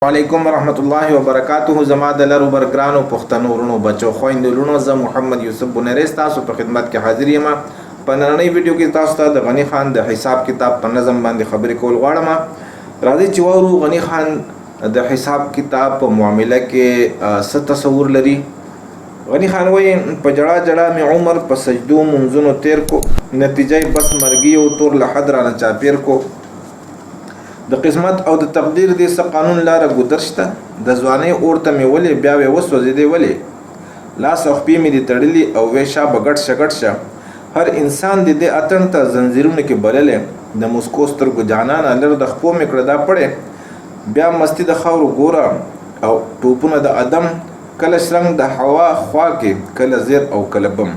وعلیکم ورحمت الله وبرکاته. زما د لرو برګرانو پښتنو ورونو بچو خويندو لونو زه محمد یوسف بنریس تاسو په خدمت کې حاضر یم. په نننۍ ویډیو کې تاسو ته د غنی خان د حساب کتاب په نظم باندې خبرې کول غواړم. راځئ چې وورو غنی خان د حساب کتاب په معامله کې څه تصور لري. غنی خان وایي په جړه جړه می عمر په سجدو منځونو تیر کو، نتیجه بس مرګي او تور لحد را چاپیر کو. د قسمت او د تقدیر دې څه قانون لاره ګذرشته، د ځوانۍ اورته مې ولې بیا وې وسوځېدې ولې، لاس او خپې مې دې تړلي او وې شا به ګډ شه ګډ شه. هر انسان دې دې اتڼ ته زنځیرونه کې بللې، د مسکو سترګو جانانه لر د خپو مې کړه دا پړې، بیا مستی د خاورو ګوره او ټوپونه د ادم، کله شرنګ د هوا خوا کې کله زیر او کله بم.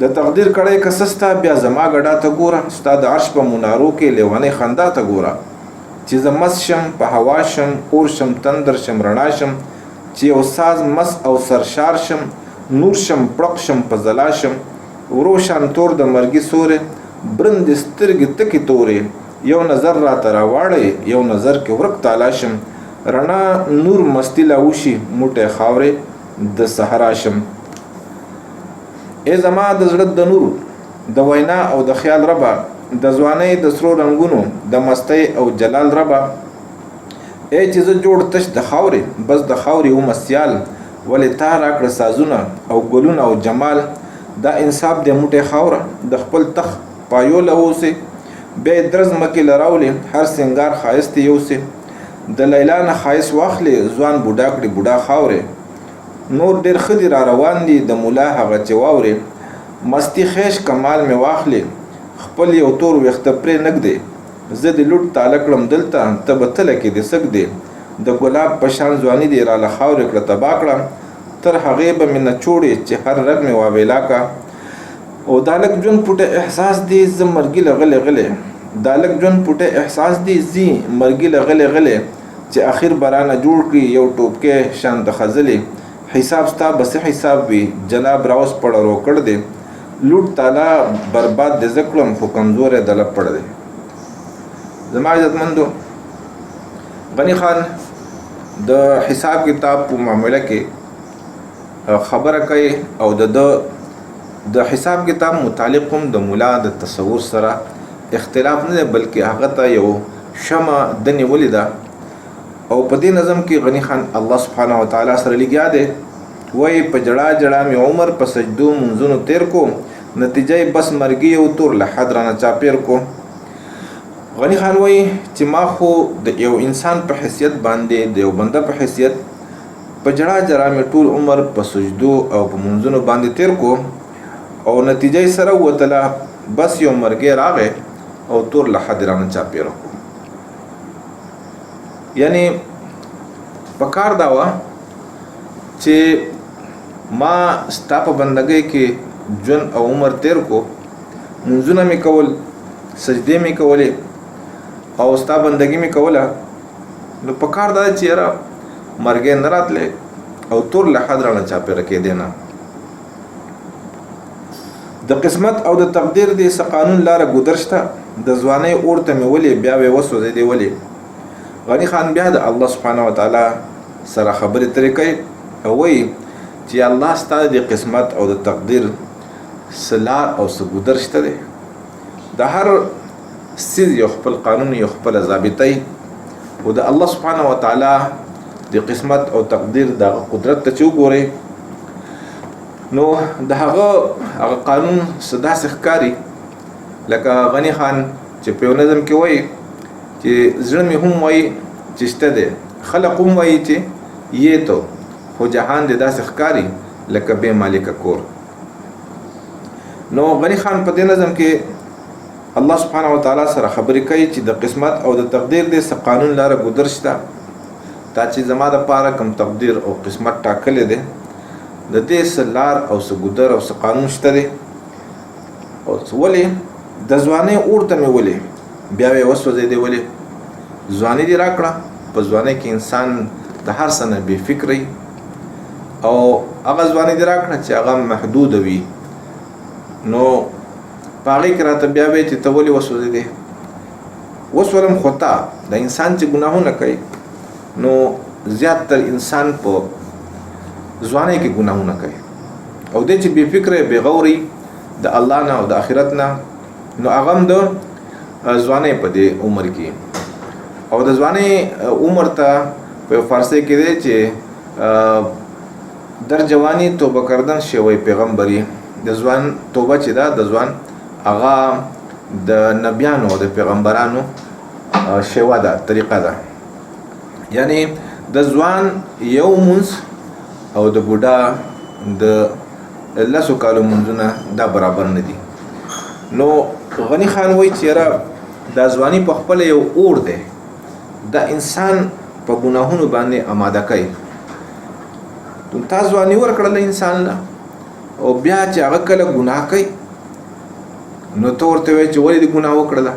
د تقدیر کړه کسستا بیا زما غډا ته ګوره، ستا د عرش په منارو کې لیوانې خندا ته ګوره، چې زه مس شم په هوا شم اور شم تندر شم رڼا شم، چې یو ساز مس او سرشار شم نور شم پړق شم په ځلا شم، ورو شان تور د مرګي سورې برند سترګې تکې تورې، یو نظر را ته راواړی یو نظر کې ورک تالا شم، رڼا نور مستی لا وشي موټی خاورې د صحرا شم. ای زما د زړه د نور د وینا او د خیال ربا، د ځوانۍ د سرو رنګونو د مستی او جلال ربا، ای چې زه جوړ تش د خاورې بس د خاورې و مسیال، ولې تا راکړه سازونه او ګلونه او جمال، دا انصاف د موټی خاوره د خپل تخ پایول اوسې، بیا درز مکې لراولې هر سنگار ښایست یوسې، د لیلا نه ښایست واخلې ځوان بوډا کړي بوډا خاورې، نور ډیر خدي را روان دي د مولا هغه چې واورې، مستی خیش کمال می واخلې خپل یو تور ویخته پرې نږدې، زه د لوټ تاله کړم دلته ته به تله کې د سږدې، د ګلاب په شان ځواني دې راله خاورې کړه تبا کړه، تر هغې به مې نه چوړې چې هر رګ مې واویلا کا. او دا لږ ژوند پټه احساس دی زه مرګي له غلې غلې، دا لږ ژوند پټه احساس دی زی مرګي له غلې غلې، چې اخر برانه جوړ کړي یو ټوپکې شان د خزلې، حساب ستا بس حساب وي جناب راوس پړه رو کړ دې، لوټ تالا برباد دې زکړم خو کمزورې دله پړ دې. زما عزتمندو غنی خان د حساب کتاب په معامله کې خبره کوي او د حساب کتاب متعلق هم د مولا د تصور سره اختلاف نه بلکې هغه ته یو شمع د نیولې ده، او په دې نظم کې غنی خان الله سبحانه و تعالی سره لګیا دی. وای په جړه جړه می عمر په سجدو منځونو تیر کو، نتیجه بس مرګي او تور لحد رانه چاپیر کو. غنی خان وای چې ما خو د یو انسان په حیثیت باندې د یو بنده په حیثیت په جړه جړه می ټول عمر په سجدو او په منځونو باندې تیر کو، او نتیجه سره وتله بس یو مرګي راغې او تور لحد رانه چاپیر کو. یعنی پکار دا وا چې ما ستا په بندګۍ کې جون او عمر تیر کو، منځونه مې کول سجدې مې کولې او ستا بندګي مې کوله، نو پکار دا چې یاره مرګې نه راتلې او تور لحد رانه چاپېره کېدې نه. د قسمت او د تقدیر دې څه قانون لاره ګذرشته، د ځوانۍ اورته مې ولې بیا وې وسوځېدې ولې. غنی خان بیا د الله سبحانه و تعالی سره خبرې ترې کوي او وایي چې الله ستا د قسمت او د تقدیر څه لار او څه ګذر شته دی، د هر څیز یو خپل قانون یو خپله ضابطه وي، او د الله سبحانه و تعالی د قسمت او تقدیر د قدرت ته چې وګورئ نو د هغه قانون څه داسې ښکاري لکه غنی خان چې په یو نظم کې وایي چې زړه مې هم وایي چې شته دی، خلق هم وایي چې یې تو، خو جهان دې داسې ښکاري لکه بې مالکه کور. نو غنی خان په دې نظم کې الله سبحانه و تعالی سره خبرې کوي چې د قسمت او د تقدیر دې څه قانون لاره ګذر شته، تا چې زما دپاره کوم تقدیر او قسمت ټاکلی دی د دې څه لار او څه ګذر او څه قانون شته دی. او ولې د ځوانۍ اور ته مې ولې بیا وې وسوځېدې ولې، ځواني دې راکړه، په ځوانۍ کې انسان د هر څه نه بې فکري، او هغه ځواني دې راکړه چې هغه محدود وي، نو په هغې کې راته بیا وې چې ته ولې وسوځېدې. وسولم خو تا د انسان چې ګناهونه کوي نو زیات تر انسان په ځوانۍ کې ګناهونه کوي او د چې بې فکره بې غوري د الله نه او د آخرت نه، نو هغه هم د ځوانۍ په دې عمر کې او د ځوانۍ عمر ته په فارسی کې دی چې در جوانی توبه کردن شوی پیغمبري. د ځوان توبه چې ده د ځوان هغه د نبیانو او د پیغمبرانو شیوه ده، طریقه ده. یعنی د ځوان یو مونځ او د بوډا د لسو کالو مونځونه دا برابر نه دي. نو غنی خان وایي چې یاره دا ځواني په خپله یو اور دی، دا انسان په ګناهونو باندې آماده کوي. تا ځواني ورکړله انسان له او بیا چې هغه کله ګناه کوي نو ته ورته وایې چې ولې دې ګناه وکړله.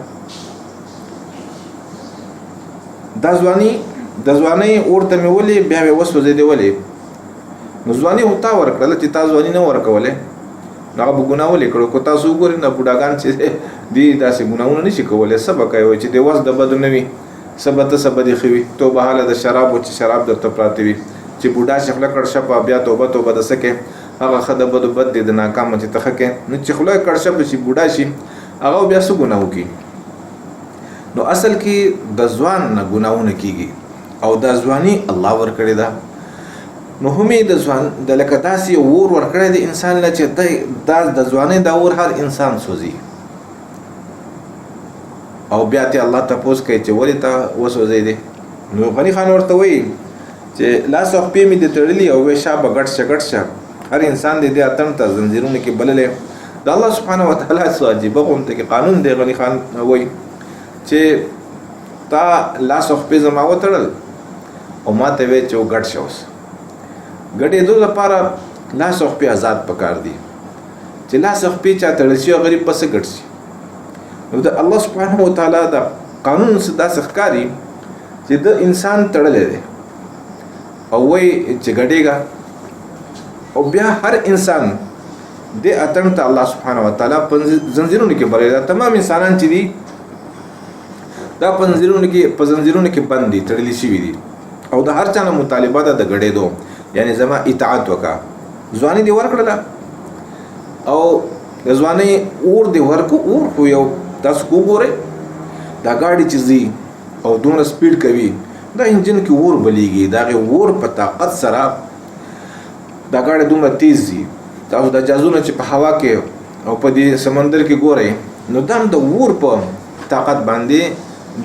دا ځواني د ځوانۍ اور ته مې ولې بیا مې وسوځېدې ولې؟ نو ځواني خو تا ورکړله چې تا ځواني نه ورکولې نو هغه به ګناه ولې کړو. که تاسو وګورئ نه بوډاګان چې دي داسې ګناهونه نشي کولی، څه به کوي چې د وس د بدو نه وي، څه به ته څه به دې ښه وي. توبه حاله د شرابو چې شراب درته پراته وي چې بوډا شي خوله کړ شپه بیا توبه توبه د څه کې هغه ښه د بدو بد دی د ناکامه چې ته ښه کې نو چې خوله کړ شپه شي بوډا شي هغه بیا څه ګناه وکړي. نو اصل کې د ځوان نه ګناهونه کېږي او دا ځواني الله ورکړې ده. نو همې د ځوان د لکه داسې اور ورکړی د انسان له چې دا د ځوانۍ دا اور هر انسان سوځي او بیا ته الله تپوس کوي چې ولې ته وسوځېدې. نو غني خان ورته وایي چې لاس او خپې مې دې تړلي او وې شا به ګډ شه ګډ شه، هر انسان دې دې اتڼ ته زنځیرونه کې بللی. د الله سبحانه وتعالی څه عجیبه غونته کې قانون دی. غني خان وایي چې تا لاس او خپې زما وتړل او ما ته وې چې ګډ شه. اوس ګډېدو لپاره لاس او خپې آزاد پکار دي چې لاس او خپې چا تړل شي او غریب پسې ګډ شي. نو د الله سبحانه وتعالی د قانون څخه داسې ښکاري چې د انسان تړلی دی او وایي چې ګډېږه او بیا هر انسان د اتڼ ته الله سبحانه وتعالی په زنځیرونو کې بللی. دا تمام انسانان چې دي دا په زنځیرونو کې بند دي، تړلي شوي دي او د هر چا نه مطالبه ده د ګډېدو، یعنی زما اطاعت وکړه. ځواني دې ورکړله او د ځوانۍ اور دې ورکو. اور خو یو تاسو وګورئ دا ګاډي چې ځي او دومره سپیډ کوي دا انجن کې اور بلیږي، د هغې اور په طاقت سره دا ګاډي دومره تیز ځي. تاسو دا جهازونه چې په هوا کې او په دې سمندر کې ګورئ نو دا هم د اور په طاقت باندې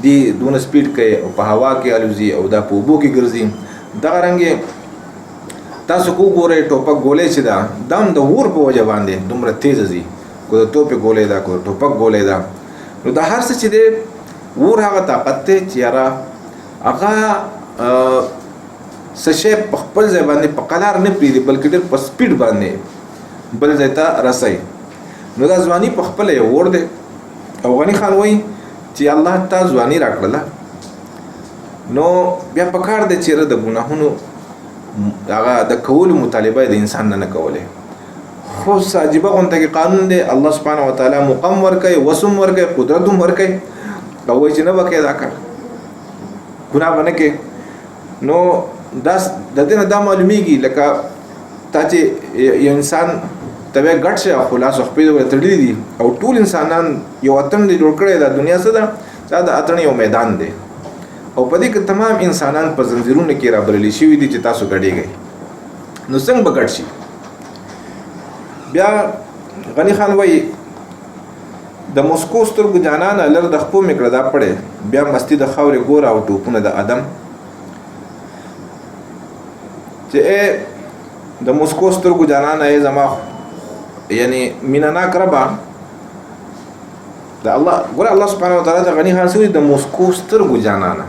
دی دونه سپیډ کوي او په هوا کې الوزي او دا په اوبو کې ګرځي. دغه رنګې تاسو کو ګورئ ټوپک ګولۍ چې ده دا هم د اور په وجه باندې دومره تیزه ځي، کو د توپې ګولۍ ده کو د ټوپک ګولۍ ده. نو دا هر څه چې دی اور هغه طاقت دی چې یاره هغه څه شی په خپل ځای باندې په قلار نه پرېږدي بلکې ډېر په سپیډ باندې بل ځای ته رسوي. نو دا ځواني په خپله یو اور دی. او غني خان وایي چې الله تا ځواني راکړله نو بیا پکار دی چې د ګناهونو هغه د کولو مطالبه د انسان نه کولی. خو عجیبه غونته کې قانون دی. الله سبحانه وتعالی مقام ورکوي، وسم ورکوي، قدرت هم ورکوي او وایي چې نه به کوې دا کار، ګناه به نه کوې. نو دا د دې نه دا معلومیږي لکه تا چې یو انسان ته وایې ګډ شه خو لاس خپې ورته تړلي دي او ټول انسانان یو اتڼ دی جوړ کړی. دا دنیا څه ده؟ دا د اتڼ یو میدان دی او په دې کې تمام انسانان په زنځیرونو کې رابللي شوي دي چې تاسو ګډېږئ. نو څنګه به ګډ شي؟ بیا غني خان وایي د مسکو سترګو جانانه لر د خپو مې کړه دا پړې، بیا مستی د خاورې ګوره او ټوپونه د ادم. چې د مسکو سترګو جانانه ای زما یعنی مینه ناک ربه د الله ګوره الله سبحانه وتعالی د غني خان سوی د مسکو سترګو جانانه.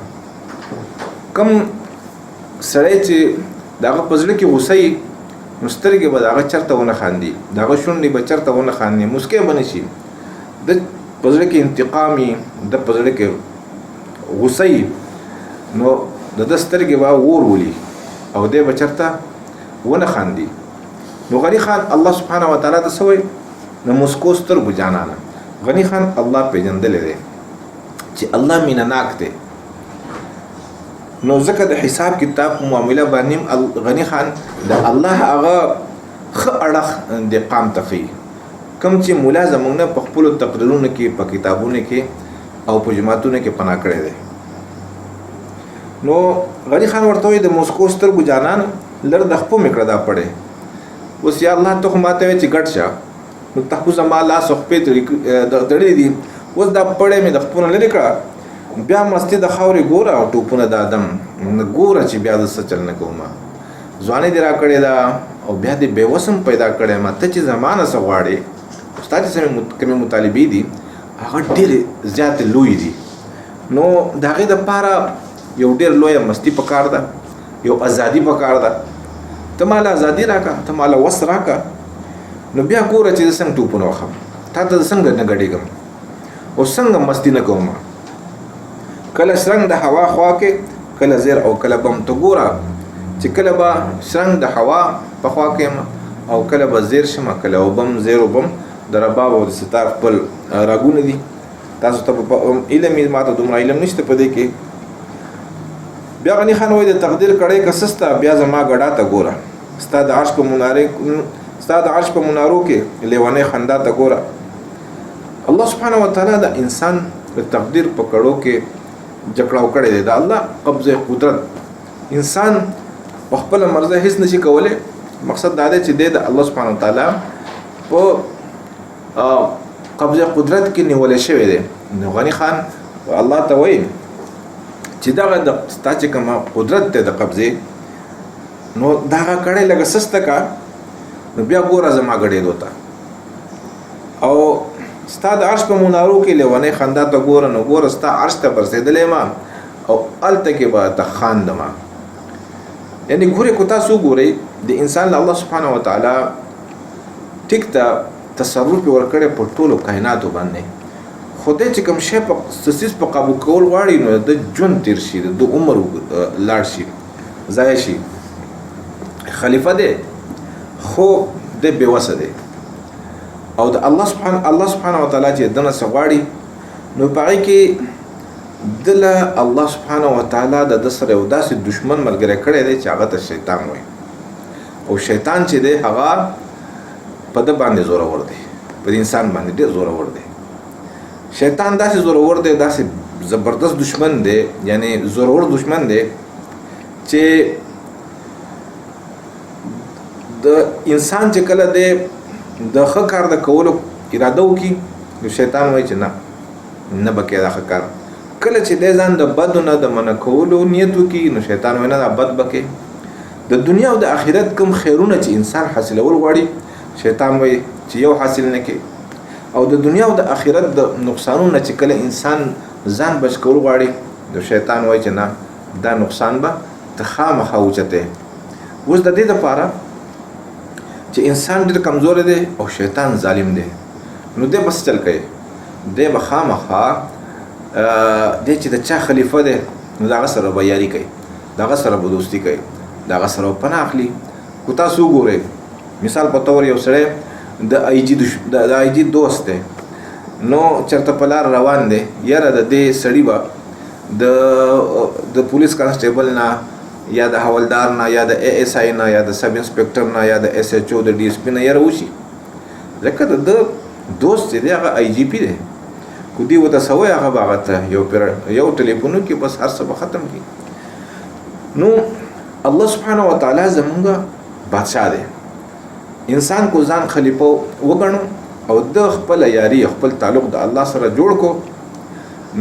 کم سړی چې د هغه په زړه کې غوسه وي نو سترګې به د هغه چېرته ونه خاندي، د هغه شونډې به چېرته ونه خاندي، مسکی به نه شي. د په زړه کې انتقام وي، د په زړه کې غوسه وي نو د ده سترګې به اور ولي او دی به چېرته ونه خاندي. نو غني خان الله سبحانه وتعالی ته څه وایي؟ د مسکو سترګو جانانه. غني خان الله پیژندلی دی چې الله مینه ناک دی نو ځکه د حساب کتاب معامله باندې غنی خان د الله هغه خ اړه د قام تخي کم چې مولا زمونږ په خپل تقریرونو کې په کتابونو کې او په جماعتونو کې پناه کړی دی. نو غنی خان ورته وي د موسکو سترګو جانان لر د خپل میکړه دا پړې اوس یا الله ته ماته چې ګټ شه نو تاسو زما لا صحبه دړې دي اوس دا پړې مې د خپل لري کړه بیا مستی د خاورې ګوره او ټوپونه د ادم ګوره چې بیا د څه چل نه کوم ځواني دی را کړې دا او بیا د بیوسم پیدا کړې ما ته چې زمانه څه غواړي استاد چې کومه مطالبه دي هغه ډېر زیات لوی دي. نو دا غي د پاره یو ډېر لوی مستی پکار ده یو ازادي پکار ده ته مال ازادي راکا ته مال وس راکا نو بیا ګوره چې څنګه ټوپونه وخم تا ته څنګه نه غړېږم او څنګه مستی نه کوم کله شرنګ د هوا خوا کې کله زیر او کله بم ته ګوره چې کله به شرنګ د هوا په خوا کې او کله به زیر شم کله او بم زیر او بم د رباب او د ستار خپل راګونه دي تاسو ته علم ماته دومره علم نشته په دې کې. بیا غنی خان وای د تقدیر کړي کسستا بیا زما غډا ته ګوره ستا د عشق په منارو کې لیوانه خندا ته ګوره. الله سبحانه وتعالى د انسان د تقدیر په کړو کې جکړاو کړي دی د الله قبضه قدرت انسان خپل مرزه هیڅ نشي کولای. مقصد دا دی چې د الله سبحانه وتعالى په قبضه قدرت کې نیول شوی دی. نو غنی خان الله ته وایي چې دا د ستا چې کوم قدرت ته د قبضه نو دا کړه لګه سسته کا نو بیا ګوره زما غړې دوتا او ستا د عرش په منارو کې لیوانه خندا ته ګوره نو ګوره ستا عرش ته برسېدلې ما او الته کې به ته خاندما. یعنی ګوره کو تاسو ګورئ د انسان الله سبحانه وتعالى ټیک ته تصرف ورکړي په ټولو کائناتو باندې خدای چې کوم شی په سسیس په قابو کول غواړي نو د ژوند تیر شي د عمر لاړ شي ضایع شي خلیفہ دی خو د بیوسه دی او د الله سبحانه وتعالى چې دنه سغواړي نو پاره کې دل الله سبحانه وتعالى د سره یو داسې دشمن ملګری کړی دی چې هغه ته شیطان وایي او شیطان چې دی هغه په د باندې زور ور دی په انسان باندې ډېر زور ور دی. شیطان داسې زورور دی داسې زبردست دشمن دی یعنی زورور دشمن دی چې د انسان چې کله دی د ښه کار د کولو اراده وکړي نو شیطان وایي چې نه به کې دا ښه کار کله چې دی ځان د بدو نه د منع کولو نیت وکړي نو شیطان وایي نه دا بد به کې د دنیا او د آخرت کوم خیرونه چې انسان حاصلول غواړي شیطان وایي چې یو حاصل نه کې او د دنیا او د آخرت د نقصانونو چې کله انسان ځان بچ کول غواړي د شیطان وایي چې نه دا نقصان به ته خامخا اوچته. اوس د دې لپاره چې انسان ډېر کمزور دی او شیطان ظالم دی نو دی بس چل کوي دی به خامخا دی چې د چا خلیفه دی نو دغه سره به یاري کوي دغه سره به دوستي کوي دغه سره پناه اخلي. کو تاسو ګورئ مثال په تور یو سړی د آی جی دوست دی نو چرته په لار روان دی یاره د دې سړي به د پولیس کانسټیبل نه یا د حوالدار نه یا د ای ایس آی نه یا د سب انسپکټر نه یا د ایس ایچ او د ډي ایس پی نه یاره وشي ځکه د دوست چې دی هغه آی جی پی دی کو دی ورته څه وایي هغه به هغه ته یو ټلیفون کې بس هر څه به ختم کړي. نو الله سبحانه وتعالی زمونږ بادشاه دی انسان کو ځان خلیفہ وګڼو او د خپل یاري خپل تعلق د الله سره جوړ کو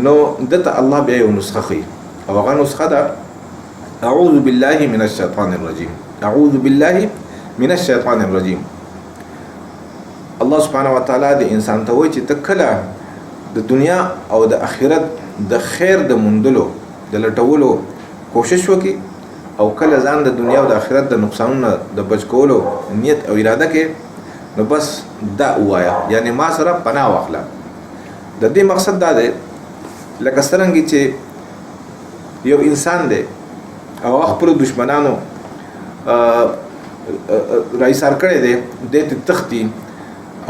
نو دته الله بیا یو نسخه خي او هغه نسخه ده اعوذ بالله من الشیطان الرجیم اعوذ بالله من الشیطان الرجیم. الله سبحانه وتعالی د انسان ته وایي چې تکله د دنیا او د آخرت د خیر د مندلو د لټولو کوشش وکړي او کله ځان د دنیا او د آخرت د نقصانونو د بچ کولو نیت او اراده کې نو بس دا وایا یعنی ما سره پناه واخله. د دې مقصد دا دی لکه څنګه چې یو انسان دی او خپل دشمنانو رئیسار کړی دی د تختی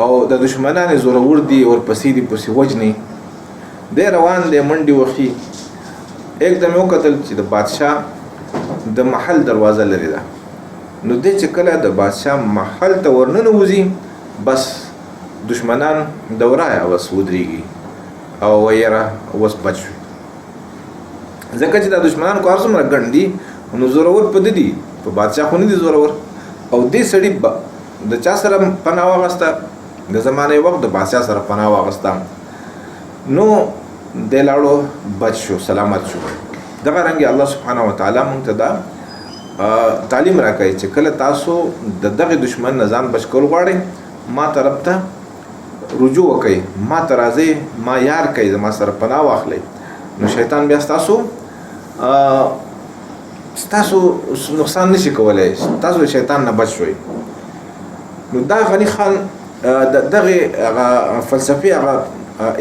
او د دشمنانو زورور دي او پسې دي پسې وجني دی روان دی منډي وخی एकदم یې وکتل چې د بادشاه د محل دروازه لرې ده. نو دی چې کله د بادشاه محل ته ورننوځي بس دشمنان دورایه اوس ودرېږي او ویره اوس بچ شوي، ځکه چې دا دشمنان کو هر څومره ګڼ دي نو زورور په ده دي، په بادشاه خو نه دي زورور. او دې سړي د چا سره پناه واغسته؟ د زمانې وخت د بادشاه سره پناه واغسته. نو دی لاړو بچ شو، سلامت شو. دغه رنګې الله سبحانه وتعالی موږ ته دا تعلیم راکوي چې کله تاسو د دغه دشمن نه ځان بچ کول غواړئ، ما طرف ته رجوع وکئ، ما ته راځئ، ما یار کوئ، زما سره پناه واخلئ. نو شیطان بیا ستاسو نقصان نشي کولی، تاسو شیطان نه بچ شوئ. نو دا غني خان دغه فلسفي هغه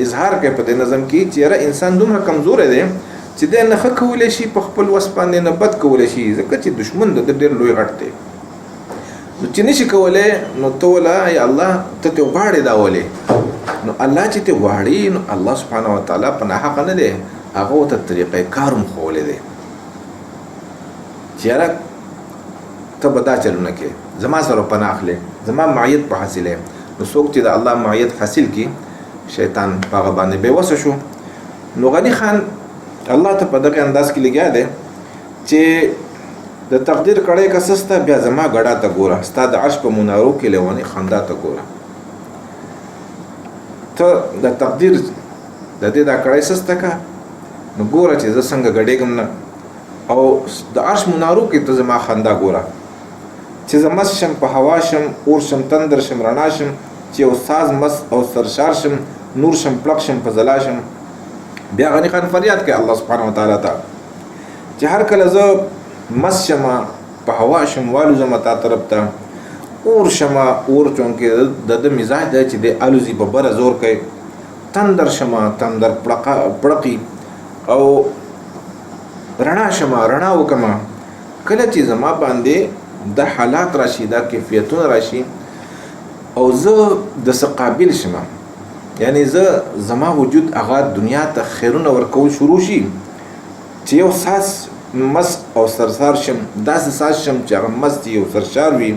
اظهار کوي په دې نظم کې چې یاره انسان دومره کمزوری دی چې دی نه ښه کولی شي په خپل وس باندې نه بد کولی شي، ځکه چې دشمن د ډېر لوی غټ دی. نو چې نشي کولی نو ته وله یا الله ته ترې غواړې دا ولې؟ نو الله چې ترې غواړي نو الله سبحانه وتعالی په ناحقه نه دی، هغه ورته طریقې کار هم ښوولی دی چې یاره ته به دا چلونه کې زما سره پناه اخلې، زما معیت په حاصلې. نو څوک چې د الله معیت حاصل کړي شیطان په هغه باندې بېوسه شو. نو غني خان الله ته په دغه انداز کې لګیا دی چې د تقدیر کړی که سسته بیا زما ګډا ته ګوره، ستا د عرش په منارو کې لیونی خندا ته ګوره. ته د تقدیر د دې دا کړی سسته که نو ګوره چې زه څنګه ګډېږم نه، او د عرش منارو کې ته زما خندا ګوره چې زه مست شم، په هوا شم، اور شم، تندر شم، رڼا شم، چې یو ساز مست او سرشار شم، نور شم، پلک شم، په ځلا شم. بیا غني خان فریاد کوي الله سبحانه وتعالی ته چې هر کله زه مست شمه، په هوا شم، والوزمه تا طرف ته، اور شمه، اور چونکې د ده مزاج دی چې دی الوزي په بره زور کوي، تندر شمه، تندر پړقي، او رڼا شمه، رڼا وکمه. کله چې زما باندې د حالات راشي، دا کیفیتونه راشي او زه د څه قابل شمه، یعنی زما وجود هغه دنیا ته خیرونه ورکول شروع شي چې یو ساس مست او سرسار شم، داسې ساس شم چې هغه مست وي او سرشار وي،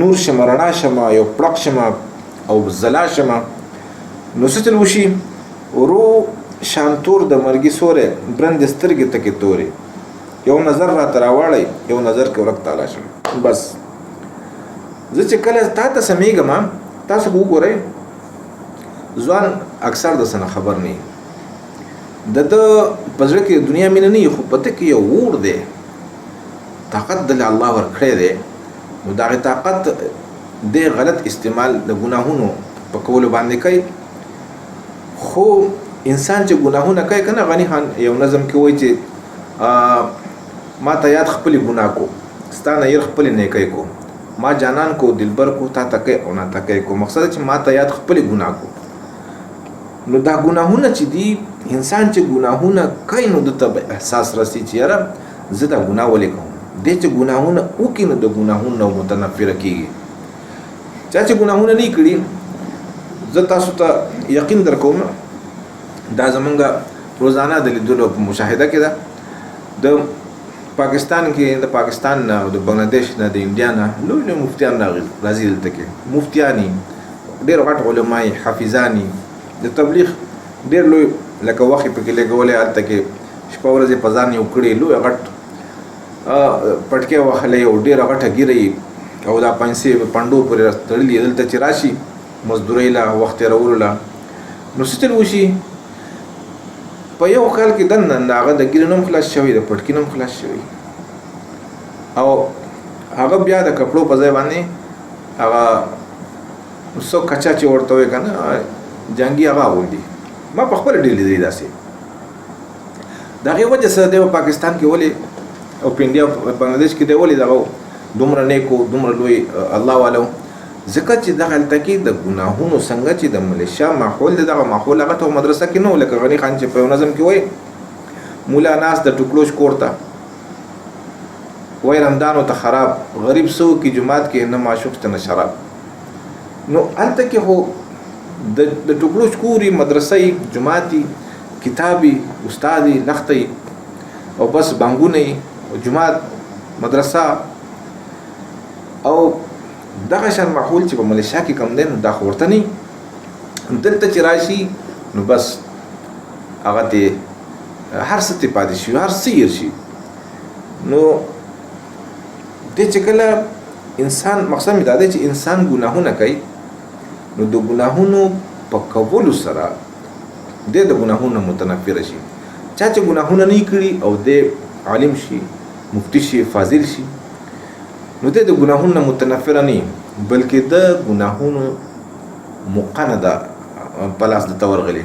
نور شمه، رڼا شمه، یو پړق شمه او ځلا شمه. نو څه چل وشي؟ ورو شانتور د مرګي سوری، برندې سترګې تکې تورې، یو نظر راته راواړئ، یو نظر کې ورک تعالی شم. بس زه چې کله تا ته سمیږم تاسو به وګورئ ځوان اکثر د څه نه خبر نه وي، د ده په زړه کې دنیا مینه نه وي، خو په ده کې یو اور دی، طاقت دله الله ورکړی دی. نو د هغې طاقت دی غلط استعمال د ګناهونو په کولو باندې کوي. خو انسان چې ګناهونه کوي که نه، غني خان یو نظم کې وایي چې ما ته یاد خپلې ګناه کو، ستا نه ير خپلې نیکۍ کو، ما جانان کو، دلبر کو، تا تکۍ او ناتکۍ کو. مقصد چې ما ته یاد خپلې ګناه کو. نو دا ګناهونه چې دي، انسان چې ګناهونه کوي نو دته احساس راسي چې یاره زه دا ګناه ولې کوم. دی چې ګناهونه وکړي نو د ګناهونو نه متنفره کېږي. چا چې ګناهونه نه کړي، زه تاسو ته یقین در کوم دا زمونږ روزانه د لیدلو په مشاهده کې ده. د پاکستان کې، د پاکستان نه او د بنګلاديش نه، د انډیا نه لوی لوی مفتیان راځي دلته کې، مفتیانی ډېر غټ علماء حافظانی د تبلیغ ډېر لوی لکه وخت پکې لګولې، هلته کې شپه ورځې په ځان یو کړي لوی غټ پټکې وهلی او ډېره غټه ګیره او دا پنسې پنډو پورې تړلي، دلته چې راشي مزدورۍ له وخت تېرولو له. نو څه چل وشي؟ په یو کال کې دننه د هغه د ګیرې نوم خلاص شوی، د پټکي نوم خلاص شوی، او هغه بیا د کپړو په ځای باندې هغه څو کچا چې ورته وایي که نه جنګي هغه اغوندي. ما په خپله ډېر لیدلي داسې. د هغې وجه څه دی په پاکستان کې ولې او په انډیا بنګلاديش کې دی ولې دغه دومره نیکو، دومره لوی الله والو؟ ځکه چې دغه هلته کې د ګناهونو څنګه چې د ملیشیا ماحول دی، دغه ماحول هغه ته مدرسه کې نه و. لکه غني خان چې په یو نظم کې وایي مولا ناس د ټوکلوش کور ته وایي رمضانو ته خراب، غریب سو کې جماعت کې نه معشوق ته نه شراب. نو هلته کې خو د ټوکلوش کوري، مدرسې، جماعتي، کتابي، استادي، لختي، او بس بانګونه او جماعت مدرسه او دغه شان ماحول چې په ملیشیا کې کم دی نو دا خو ورته نه دلته چې راشي نو بس هغه ته هر څه ته پاتې شي هر څه یې شي نو د چې کله انسان مقصد مې دا دی چې انسان ګناهونه کوي نو د ګناهونو په کولو سره د ګناهونو متنفر شي چا چې ګناهونه نه کړي او د عالم شي مفتی شي فاضل شي نو د ګناهونو متنفر نه بلکې د ګناهونو مقنده پلاس د تورغلي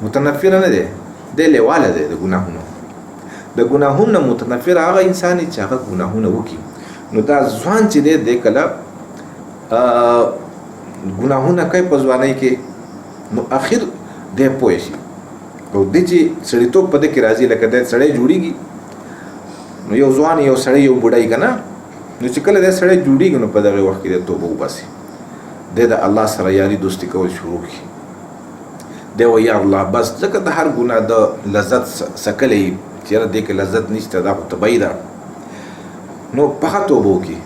متنفر نه دی د لیواله دی د ګناهونو متنفر هغه انسان چې هغه ګناهونه وکړي نو دا ځوان چې دی د کله ګناهونه کوي په ځوانۍ کې نو اخر د پوه شي او د چې سړیتوب په دې کې راځي لکه د سړی جوړیږي نو یو ځوان یو سړی یو بوډای کنه نو چې کله د سړی جوړیږي نو په دغه وخت کې د توبه وباسي د الله سره یاري دوستي کول شروع کړي دی و یا الله بس ځکه د هر ګناه د لذت سکلې چیرې د کې لذت نشته دا خو تبعی ده نو په توبه وکړي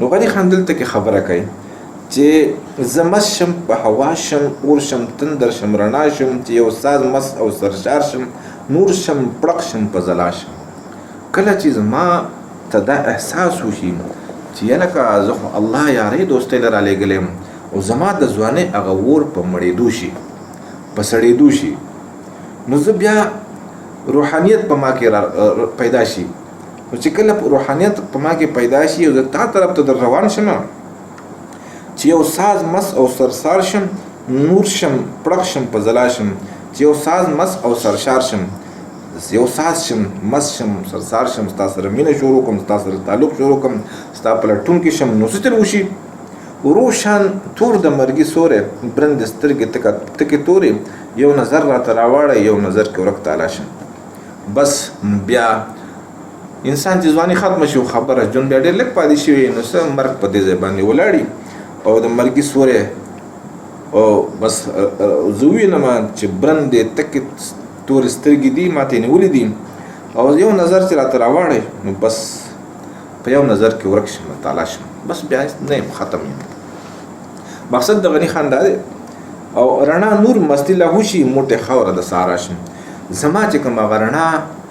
نو غني خندل ته کې خبره کوي چې زمس شم په هوا شم اور شم تندر شم رڼا شم چې یو ساز مس او سرشار شم نور شم پړق شم په ځلا شم کله چې زما ته دا احساس وشي چې لکه زه الله یاري دوستۍ لره لېږلم او زما د ځوانۍ هغه اور په مړېدو شي په سړېدو شي نو زه بیا روحانیت په ما کې پیدا شي نو چې کله روحانیت په ما کې پیدا شي او زه تا طرف ته در روان شم چې یو ساز مس او سرسار شم نور شم پړق شم په ځلا شم چې یو ساز مس او سرشار شم یو ساز شم مس شم سرسار شم ستا سره مینه شروع کوم ستا سره تعلق شروع کوم ستا په لټون کې شم نو څه چل وشي روشان تور د مرګي سورې برند سترګې تکې تورې یو نظر راته راوړی یو نظر کې ورک تعالی شم بس بیا انسان چې ځواني ختمه شي خبره جون بیا ډېر لږ پاتې شوی نو څه مرګ په دې ځای باندې ولاړي او د مرګي سورې او بس زه وینم چې برندې تکې تورې سترګې دي ماته نیولې دي او یو نظر چې راته راوړی نو بس په یو نظر کې ورک شم تعالی شم بس بیا نه ختم یم مقصد د غنی خان دا دی او رڼا نور مستی له شي موټه خوره د سارا شم زما چې کوم غرنا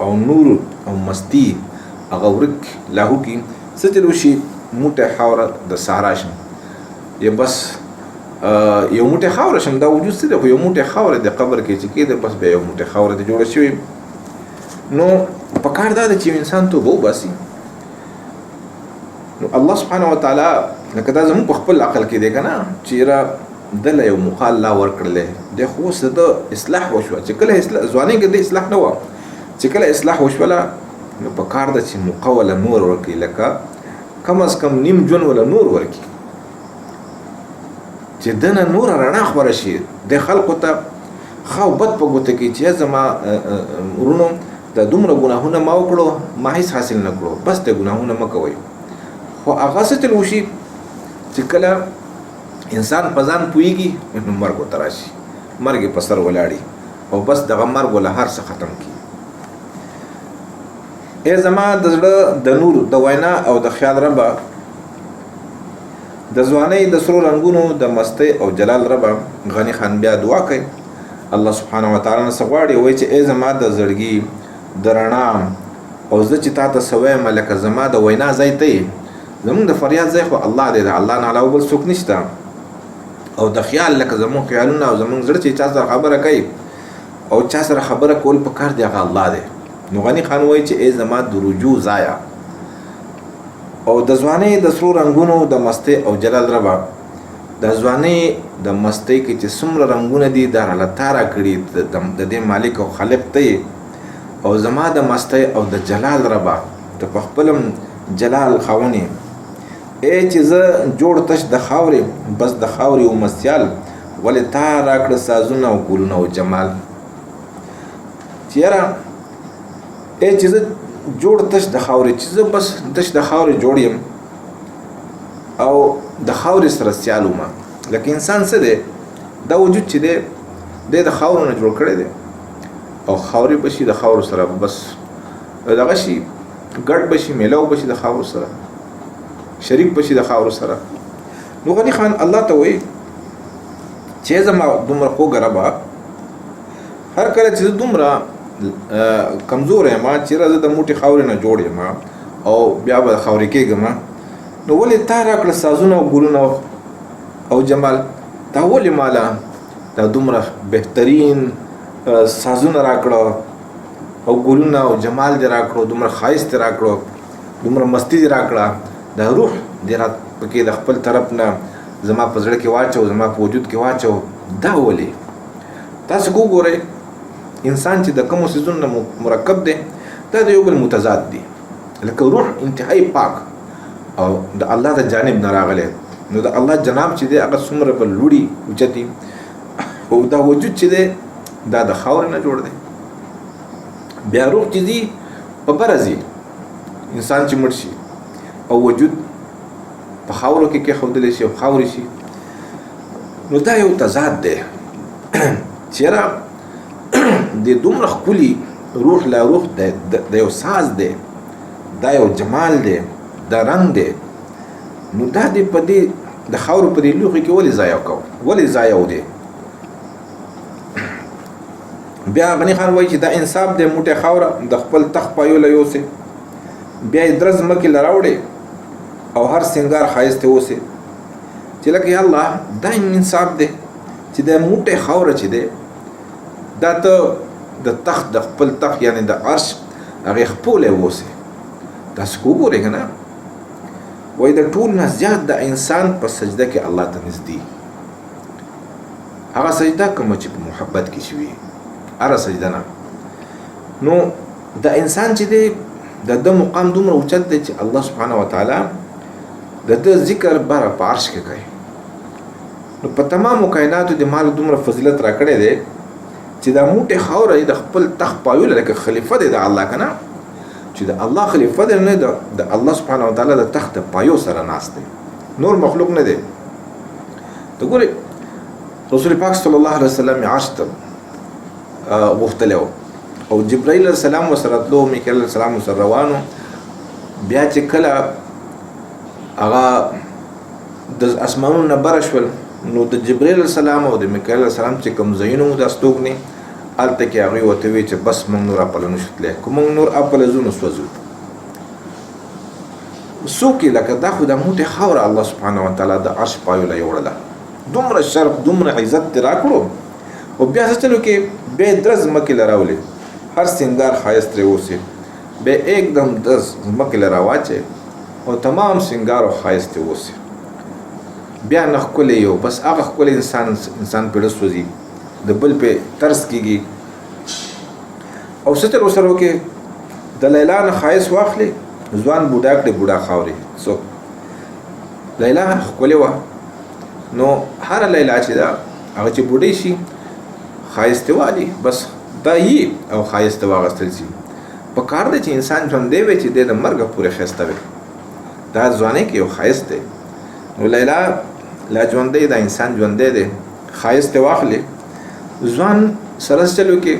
او نور او مستی هغه ورک له کی ستل شي موټه خوره د سارا شم یا بس یو موټه خوره شم دا وجود څه دی یو موټه خوره د قبر کې چې کېده بس به یو موټه خوره د جوړ شي نو په کار دا چې انسان ته وو باسي نو الله سبحانه وتعالى لکه دا زموږ په خپل عقل کې دی کنه چې را دل یو مقال لا ورکړلې د خو څه د اصلاح وشو چې کله ځواني کې د اصلاح نه و چې کله اصلاح وشوله نو په کار د چې مقوله نور ورکړي لکه کم از کم نیم جون ولا نور ورکړي چې دنه نور رڼا خبره شي د خلکو ته خو بد په ګوته کې چې زما ورونو د دومره ګناهونه ما وکړو ما هیڅ حاصل نه کړو بس د ګناهونه مکوئ خو هغه څه تل وشي چې کله انسان په ځان پوهېږي نو مرګ ورته راشي مرګ یې په سر ولاړي او بس دغه مرګ له هر څه ختم کړي ای زما د زړه د نور د وینا او د خیال ربه د ځوانۍ د سرو رنګونو د مستۍ او جلال ربه غني خان بیا دعا کوي الله سبحانه وتعالی نه غواړي وایي چې ای زما د زړګي د رڼا او زه چې تا ته سوی ملکه زما د وینا ځای ته زمونږ د فریاد ځای خو الله دی د الله نه علاوه بل څوک نشته او د خیال لکه زمونږ خیالونه او زمونږ زړه چې چا سره خبره کوي او چا سره خبره کول په کار دی هغه الله دی نو غني خان وایي چې ای زما د رجوع ځایه او د ځوانۍ د سرو رنګونو د مستۍ او جلال ربه د ځوانۍ د مستۍ کې چې څومره رنګونه دي دا الله تعالی کړي د دې مالک او خالق ته او زما د مستۍ او د جلال ربه ته په خپلم جلال خاوني ای چې زه جوړ تش د خاورې بس د خاورې او مسیال ولې تا راکړه سازونه او ګلونه او جمال چیرې ای چې زه جوړ تش د خاورې چې زه بس تش د خاورې جوړ یم او د خاورې سره سیال وم لکه انسان څه دی دا وجود چې دی د خاورو نه جوړ کړی دی او خاورې بشي د خاورو سره بس دغه شي ګډ بشي میلاو بشي د خاور سره شریک بشي د خاور سره. نو غنی خان الله ته وایي چې زما دومره خوږه ربه هر کله چې دومره کمزور یم چې زه د موټي خاورې نه جوړ یم او بیا به خاورې کېږم نو ولې تا راکړه سازونه او ګلونه او جمال تا ولې مالا دا دومره بهترین سازونه راکړه او ګلونه او جمال دې راکړو دومره ښایست دې راکړو دومره مستی دې راکړه دا روح دې را پکې د خپل طرف نه زما په زړه کې واچو زما په وجود کې واچو دا ولې تاسو وګورئ انسان چې د کومو څیزونو مرکب دی دا د یو بل متضاد دي لکه روح انتهایی پاک او د الله د جانب نه راغلی نو د الله جناب چې دی هغه څومره به لوړي اوچتي او دا وجود چې دی دا د خاورې نه جوړ دی بیا روح چې دی په بره ځي انسان چې مړ شي او وجود په خاورو کې کېښودلی شي او خاورې شي نو دا یو تضاد دی چېرې د دومره ښکلي روح لا روح د یو ساز دی دا یو جمال دی دا رنګ دی نو دا دې په دې د خاورو په دې لوښي کې ولې ضایع کوو ولې ضایع دی بیا غنی خان وایي چې دا انصاف دی موټی خاوره د خپل تخت پایوله یوسې بیا یې درز ځمکې له راوړې او هر سنگار ښایست یې اوسې چې لکه یا الله دا انصاف دی چې د موټی خاوره چې دی دا ته د تخت د خپل تخت یعنی د عرش هغې خپولی اوسې داسې که وګورئ که نه وایي د ټول نه زیات د انسان په سجده کې الله ته نږدې هغه سجده کومه چې په محبت کې شوي هره سجده نه نو د انسان چې دی د ده مقام دومره اوچت دی چې الله سبحانه وتعالی د ده ذکر بره په عرش کې کوي نو په تمامو کائناتو د مال دومره فضیلت را کړی دی چې دا موټی خاوره د خپل تخت پایوله لکه خلیفه دی د الله که نه چې د الله خلیفه دی نه د الله سبحانه وتعالی د تخت پایو سره ناست دی نور مخلوق نه دی ته ګورئ رسول پاک صلی الله علیه وسلم عرش ته غوښتلی و او جبرائیل علیه السلام ورسره تلو میکایل علیه السلام ورسره روانو بیا چې کله هغه د اسمانونو نه بره شول نو د جبرائیل علیه السلام او د میکایل علیه السلام چې کوم ځایونه وو د استوګنې هلته کې هغوی ورته ویل چې بس موږ نور اپله نشو تللی که موږ نور اپله ځو نو سوځو څوک یې لکه دا خو د موټې خاوره الله سبحانه وتعالی د عرش پایوله یې وړله دومره شرف دومره عزت ترې راکړو او بیا څه چلو کې بیا یې درز ځمکې له راولې هر سنگار ښایست ترې اوسې بیا एकदम درز ځمکې له راواچې او تمام سنگار او ښایست یې اوسې بیا نه ښکلی یو بس هغه ښکلی انسان پې زړه سوځي د بل پې ترس کېږي او څه چل ورسره وکړې د لیلا نه ښایست واخلې ځوان بوډا کړې بوډا خاورې څوک لیلا ښکلې وه نو هره لیلا چې ده هغه چې بوډۍ شي ښایست والي بس دا یي او ښایست واغستل شي په کار دی چې انسان ژوندی وي چې دی د مرګه پورې ښایسته وي دا ځوانۍ کې یو ښایست دی نو لیلا لا ژوندی دا انسان ژوندی دی ښایست یې واخلې ځوان سره چلو کې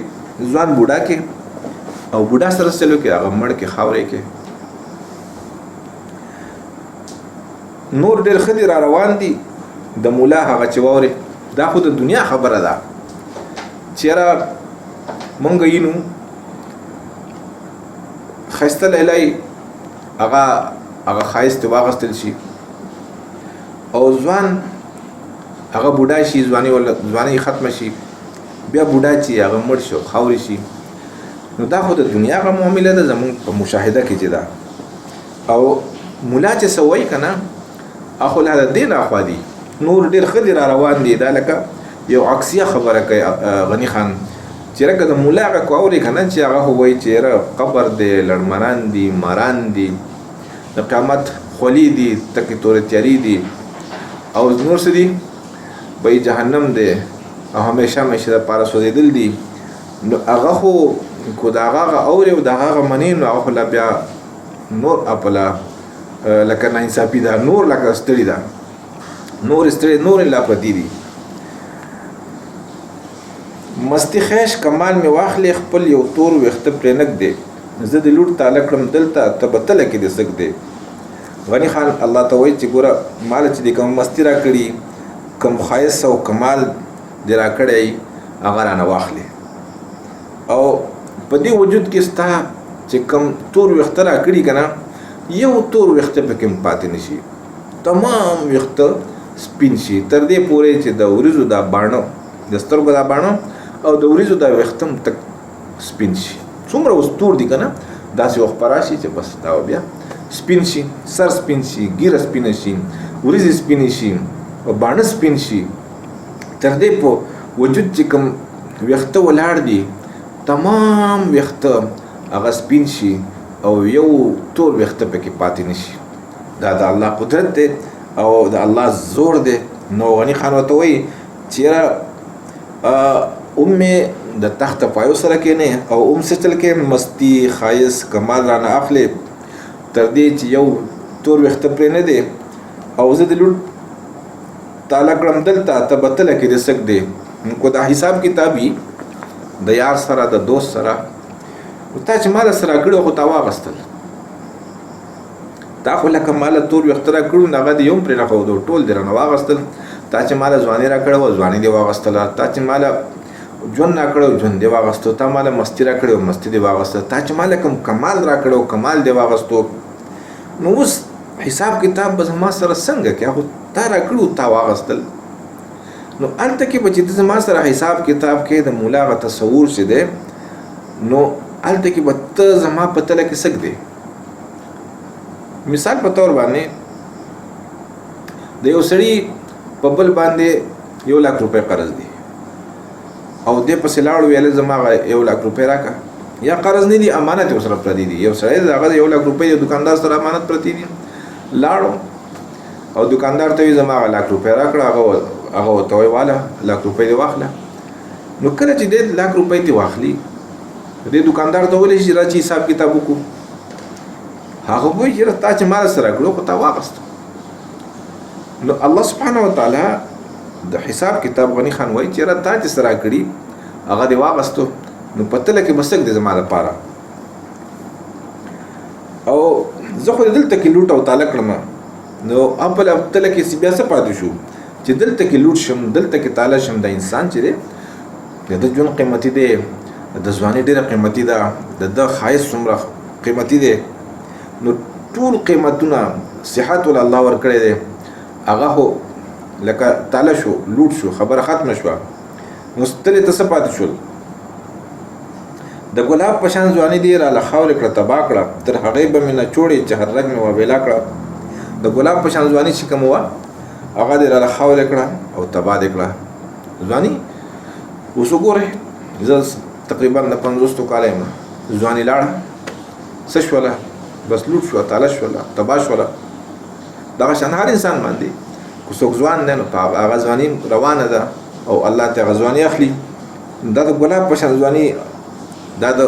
ځوان بوډا کې او بوډا سره چلو کې هغه مړ کې خاورې کې نور ډېر ښه دي را روان دي د مولا هغه چې واورې دا خو د دنیا خبره ده چېرې مونږ یینو ښایسته لیلی هغه ښایست واغستل شي او ځوان هغه بوډا شي ځوانۍ ختمه شي بیا بوډا چې هغه مړ شي خاورې شي نو دا خو د دنیا هغه معامله ده زمونږ په مشاهده کې چې ده او مولا چې څه وایي که نه اخو لا د دې نه اخوا دي نور ډېر ښه دي را روان دي دا لکه یو عکسیه خبره کوي غنی خان چې لکه د مولا هغه کو اورې که نه چې هغه خو وایي چې یاره قبر دی لړمران دي ماران دي د قیامت خولي دي تکې تورې تیاري دي او نور څه دي وایي جهنم دی او همیشه دپاره سوځېدل دي نو هغه خو کو د هغه اورې او د هغه منې نو هغه خو لا بیا نور اپله لکه ناانصافي ده نور لکه ستړي ده نور ستړي نور لا پردي دي مستی خیش کمال می واخلې خپل یو تور ویښته پرې نږدې زه د لوټ تعالی کړم دلته ته به تله کې د سګ دی. غني خان الله ته وایي چې ګوره مال چې د کوم مستی را کړي کوم ښایست او کمال دې را کړی هغه رانه واخلې او په دې وجود کې ستا چې کوم تور ویښته را کړي که نه یو تور ویښته پکې هم پاتې نه شي، تمام ویښته سپین شي تر دې پورې چې د وریځو دا باڼه د سترګو دا باڼه او د وریځو دا ویښته هم تک سپین شي. څومره اوس تور دي که نه داسې وخت به راشي چې بس دا بیا سپین شي، سر سپین شي، ګیره سپینه شي، وریځې سپینې شي او باڼه سپین شي. تر دې په وجود چې کوم ویښته ولاړ دي تمام ویښته هغه سپین شي او یو تور ویښته پکې پاتې نه شي. دا د الله قدرت دی او د الله زور دی. نو غني خان ورته وایي چې یاره مې د تخت پایو سره کېنې او څه چل کې مستی ښایست کمال رانه اخلې تر دې چې یو تور ویښته پرې نه دی او زه د لوټ تعالی کړم دلته ته به تله کې د سګ دی. نو دا حساب کتاب وي د یار سره د دوست سره تا چې مال سره کړو خو تا واغستل تا خو لکه مال تور ویښته را کړو نو هغه دې یو پرې نه ښودو ټول دې رانه واغستل. تا چې مال ځواني را کړې وه ځواني دې واغستله، تا چې مال ژوند را کړو ژوند دې واغستو، تا مال مستی را کړې مستی دې واغسته، تا چې مال کوم کمال را کړو کمال دې واغستو. نو اوس حساب کتاب به زما سره څنګه کې خو تا را کړو تا واغستل. نو هلته کې به چې ته زما سره حساب کتاب کې د مولا هغه تصور چې دی نو هلته کې به ته زما په تله کې سګ دی. مثال په طور باندې د یو سړي په بل باندې 1 لک روپۍ قرض دی او دې پسې لاړو ویل زما 1 لک روپۍ راکړه یا قرض نه دي امانت ورسره پردي دي. یو سړی د هغه 1 لک روپۍ د دکاندار سره امانت پرتی دي لاړو او دکاندار ته وایي زما 1 لک روپۍ راکړه هغه ورته وایي واله 1 لک روپۍ دې واخله. نو کله چې دې 1 لک روپۍ دې واخلي دې دکاندار ته ویلی چې راځي حساب کتاب وکړو هغه وایي چې تا چې مال سره کړو خو تا واغستو. نو الله سبحانه وتعالی د حساب کتاب غني خان وایي چې تا چې سره کړي هغه دې واغستو نو په تله کې به سګ دی زما لپاره او زه خو دلته کې لوټ او تاله کړم نو په تله کې بیا څه پاتې شو چې دلته کې لوټ شم دلته کې تاله شم. د انسان چې دی د ژوند قیمتي دی، د ځواني ډېره قیمتي ده، د ښایست څومره قیمتي دی. نو ټول قیمتونه صحت ول الله ورکړی دی هغه خو لکه تاله شو لوټ شو خبره ختمه شوه. نو ستلې ته څه پاتې شول؟ د ګلاب په شان ځواني دې راله خاورې کړه تباه کړه تر هغې به مې نه چوړې چې هر رګ مې وبېلا کړه. د ګلاب په شان ځواني چې کوم وه هغه دې راله خاورې کړه او تباه دې کړه ځواني. اوس وګورئ زه تقریبا د 50 کاله یم ځواني لاړه څه شوله بس لوټ شوه تاله شوله تباه شوله. دغه شان هر انسان باندې که څوک ځوان دی نو په هغه ځواني روانه ده او الله ته هغه ځواني اخلي. دا د ګلاب په شان ځواني دا د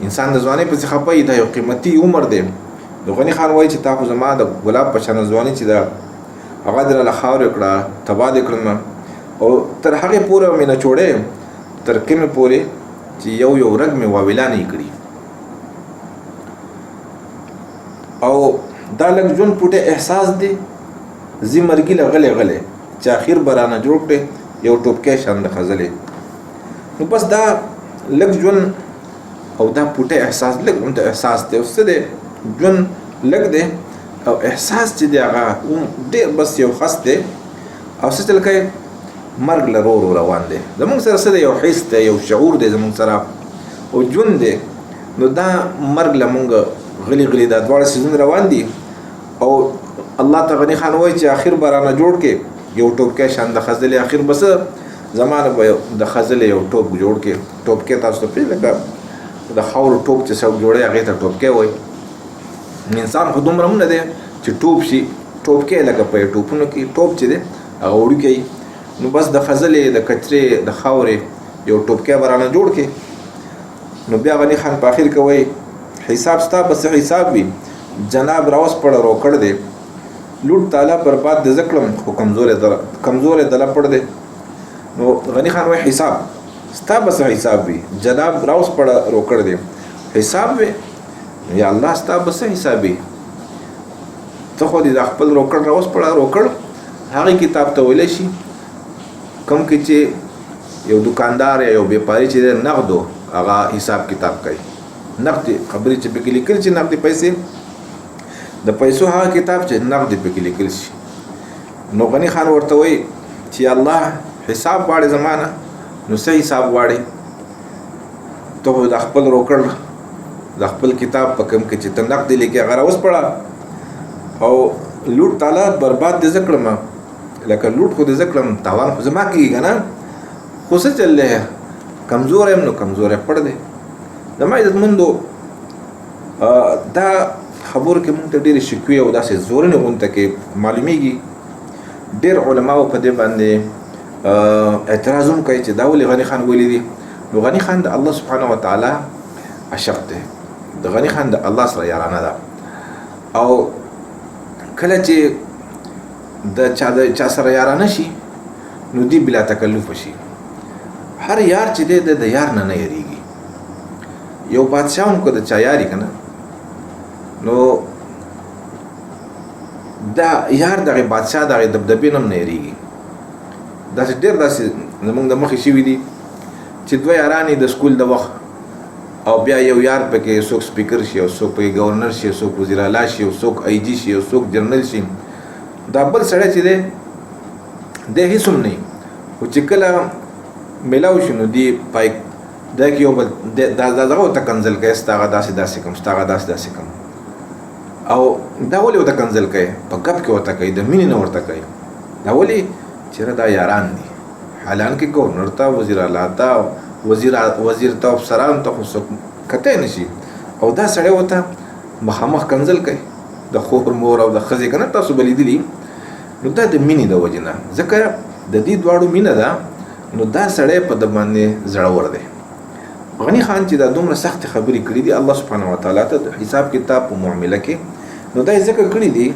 انسان د ځوانۍ پسې خفه وي دا یو قیمتي عمر دی. د غني خان وایي چې تا خو زما د ګلاب په شان ځواني چې ده هغه دې راله خاورې کړه تباه دې کړم او تر هغې پورې مې نه چوړې تر کومې پورې چې یو رګ مې واویلا نه کړي. او دا لږ ژوند پوټه احساس دی زی مرګي لغلې غلې چې اخر برانه جوړ کړې یو ټوپکې شان د خزلې. نو بس دا لږ ژوند او دا پوټه احساس لږ د احساس دی اوس دی ژوند لږ دی او احساس چې دی هغه ډېر بس یو خاص دی او څه چل کوي مرګ له ورو روان دی. زمونږ سره څه دی یو حس دی یو شعور دی زمونږ سره او ژوند دی. نو دا مرګ له مونږ غلی غلی دا دواړه څیزونه روان دي او الله ته غني خان وایي چې آخر برانه جوړ کې یو ټوپکې شان د خزلې آخر بس زمانه به د خزلې یو ټوپ جوړ کې ټوپکې تاسو ته پرې لکه د خاورو ټوپ چې څوک جوړوي هغې ته ټوپکې وایي. انسان خو دومره هم نه دی چې ټوپ شي ټوپکې لکه په ټوپونو کې ټوپ چې دی هغه وړوکی نو بس د خزلې د کچرې د خاورې یو ټوپکې برانه جوړ کې. نو بیا غني خان په آخر کې وایي حساب ستا بس حساب وي جناب راوس پړه روکړ دی لوټ تالا برباد د زکړم خو کمزور دله پړ دی. نو غني خان وایي حساب ستا بس حساب وي جناب راوس پړه روکړ دی حساب وي یا الله ستا به څه حسابي ته خو دې د خپل روکړ راوس پړه روکړ هغې کتاب ته ویلی شي کوم کې چې یو دکاندار یا یو بیپاري چې دی نغدو هغه حساب کتاب کوي نقدې خبرې چې پکې لیکل چې نقدې پیسې د پیسو هغه کتاب چې نقدې پکې لیکل شي نو غني خان ورته وایي چې الله حساب غواړي زما نه نو څه حساب غواړي ته خو د خپل روکړ د خپل کتاب په کوم کې چې ته نقدې لیکې هغه راوس پړه او لوټ تاله برباد دې زه کړم لکه لوټ خو دې زه کړم تاوان خو زما کېږي که نه خو څه چل دی کمزور یم نو کمزور پړ دی زما عزتمندو دا خبرو کې مونږ ته ډېرې شکوې او داسې زورنې غونته کې معلومیږي ډېر علماو په دې باندې اعتراض هم کوي چې دا ولې غني خان ویلي دي نو غني خان د الله سبحانه وتعالی عشق دی د غني خان د الله سره یارانه ده او کله چې د چا سره یارانه شي نو دی بلا تکلف شي هر یار چې دی د یار نه یریږي یو بادشاه هم که د چا یاري که نه نو دا یار دغه بادشاه دغه دبدبې نه هم نه یریږي داسې ډېر داسې زمونږ د مخې شوي دي چې دوه یارانې د سکول د وخت او بیا یو یار پکې څوک سپیکر شي او څوک پکې گورنر شي څوک وزیر اعلی شي او څوک آی جي شي او څوک جنرل شي دا بل سړی چې دی دی هېڅ هم نه خو چې کله میلاو شي نو دی پای دا کې یو بل دغه ورته کنځل کوي ستا هغه داسې داسې کوم ستا هغه داسې داسې کوم او دا ولې ورته کنځل کوي په ګپ کې ورته کوي د مینې نه ورته کوي دا ولې چېرې دا یاران دي حالانکې ګورنر ته وزیر اعلی ته وزیر ته افسران ته خو څوک کتی نه شي او دا سړی ورته مخامخ کنځل کوي د خور مور او د ښځې که نه تاسو به لیدلي نو دا د مینې د وجې نه ځکه د دې دواړو مینه ده نو دا سړی په د باندې زړور دی غني خان چې دا دومره سختې خبرې کړي دي الله سبحانه وتعالی ته د حساب کتاب په معامله کې نو دا یې ځکه کړي دي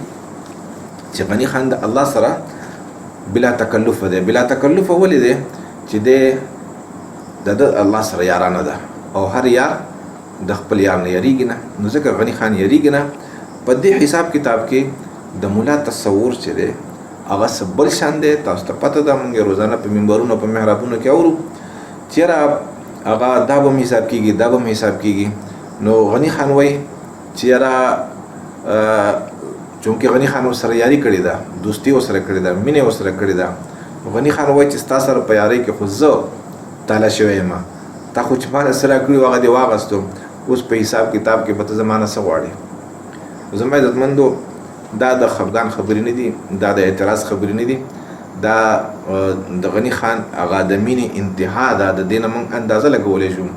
چې غني خان د الله سره بلا تکلف دی بلا تکلف ولې دی چې دی د الله سره یارانه ده او هر یار د خپل یار نه یریږي نه نو ځکه غني خان یریږي نه په دې حساب کتاب کې د مولا تصور چې دی هغه څه بل شان دی تاسو ته پته ده مونږ روزانه په منبرونو په محرابونو کې اورو چېرې هغه دا به هم حساب کېږي دا به هم حساب کېږي نو غني خان وایي چې یاره چونکې غني خان ورسره یاري کړې ده دوستي ورسره کړې ده مینې ورسره کړې ده غني خان وایي چې ستا سره په یارۍ کې خو زه تاله شوی یم تا خو چې ما نه څه راکړي وو هغه دې واغستو اوس په حساب کتاب کې به ته زما نه څه غواړې زما عزتمندو دا د خفګان خبرې نه دي دا د اعتراض خبرې نه دي دا د غني خان هغه د مینې انتها ده د دې نه موږ اندازه لګولی شو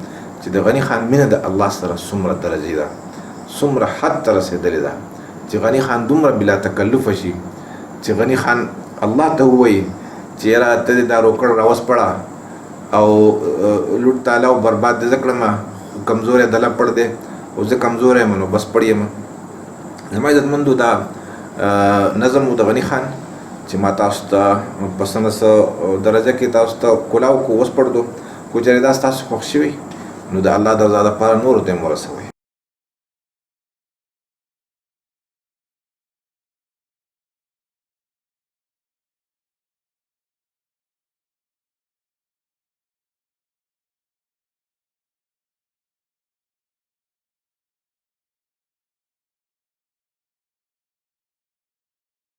چې د غني خان مینه د الله سره څومره درجې ده څومره حد ته رسېدلې ده چې غني خان دومره بلا تکلفه شي چې غني خان الله ته ووایي چې یاره ته دې دا روکړ راوس پړه او لوټ تاله او برباد دې زه کړم کمزوری دله پړ دی او زه کمزوری یم نو بس پړ یم زما عزتمندو دا نظم د غني خان چې ما تاسو ته په څه درجه کې تاسو ته کولاو کو وسپړدو کو چېرې دا ستاسو خوښ شوي نو د الله د رضا لپاره نورو ته یې ورسوئ